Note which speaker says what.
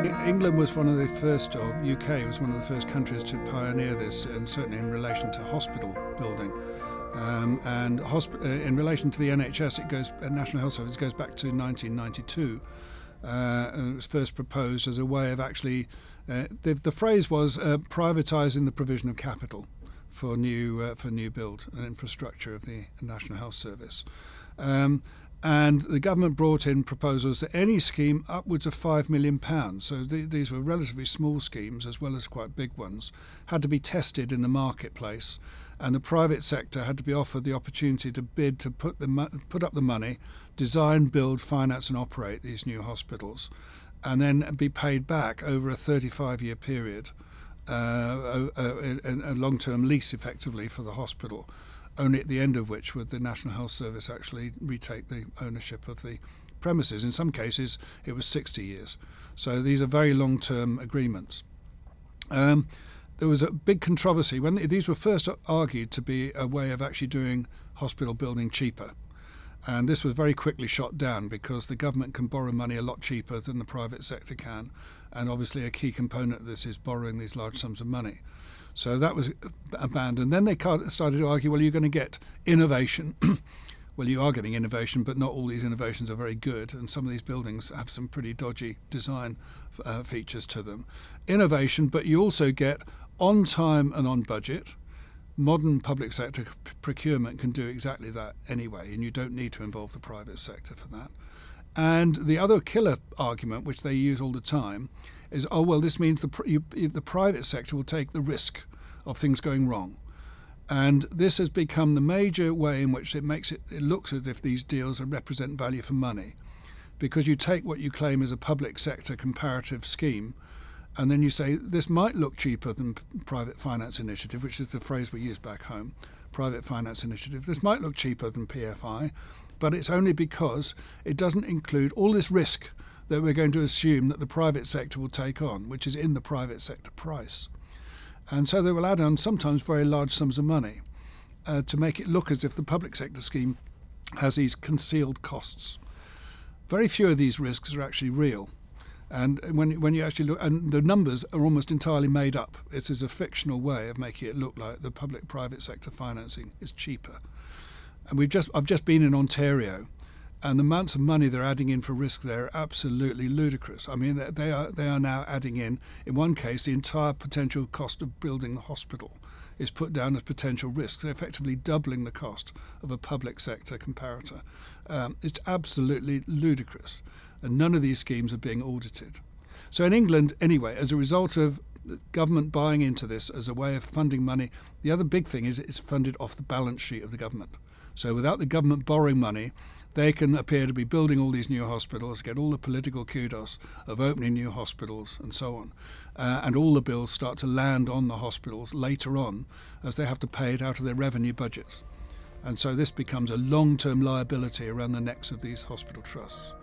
Speaker 1: England was one of the first, or UK was one of the first countries to pioneer this, and certainly in relation to hospital building. In relation to the NHS, National Health Service, it goes back to 1992. It was first proposed as a way of actually, the phrase was privatising the provision of capital for new build and infrastructure of the National Health Service. And the government brought in proposals that any scheme upwards of £5 million, so these were relatively small schemes as well as quite big ones, had to be tested in the marketplace, and the private sector had to be offered the opportunity to bid to put up the money, design, build, finance and operate these new hospitals, and then be paid back over a 35-year period, a long-term lease effectively for the hospital, only at the end of which would the National Health Service actually retake the ownership of the premises. In some cases it was 60 years. So these are very long-term agreements. There was a big controversy when these were first argued to be a way of actually doing hospital building cheaper. And this was very quickly shot down because the government can borrow money a lot cheaper than the private sector can. And obviously a key component of this is borrowing these large sums of money. So that was abandoned. Then they started to argue, well, you're going to get innovation. Well, you are getting innovation, but not all these innovations are very good. And some of these buildings have some pretty dodgy design features to them. Innovation, but you also get on time and on budget. Modern public sector procurement can do exactly that anyway, and you don't need to involve the private sector for that. And the other killer argument, which they use all the time, is, oh, well, this means the private sector will take the risk of things going wrong. And this has become the major way in which it looks as if these deals represent value for money, because you take what you claim is a public sector comparative scheme, and then you say this might look cheaper than private finance initiative, which is the phrase we use back home, private finance initiative. This might look cheaper than PFI, but it's only because it doesn't include all this risk that we're going to assume that the private sector will take on, which is in the private sector price. And so they will add on sometimes very large sums of money to make it look as if the public sector scheme has these concealed costs. Very few of these risks are actually real. And when you actually look, and the numbers are almost entirely made up. It is a fictional way of making it look like the public-private sector financing is cheaper. And I've just been in Ontario, and the amounts of money they're adding in for risk there are absolutely ludicrous. I mean, they are now adding in one case, the entire potential cost of building the hospital is put down as potential risk. They're effectively doubling the cost of a public sector comparator. It's absolutely ludicrous, and none of these schemes are being audited. So in England, anyway, as a result of the government buying into this as a way of funding money, the other big thing is it's funded off the balance sheet of the government. So without the government borrowing money, they can appear to be building all these new hospitals, get all the political kudos of opening new hospitals and so on. And all the bills start to land on the hospitals later on as they have to pay it out of their revenue budgets. And so this becomes a long-term liability around the necks of these hospital trusts.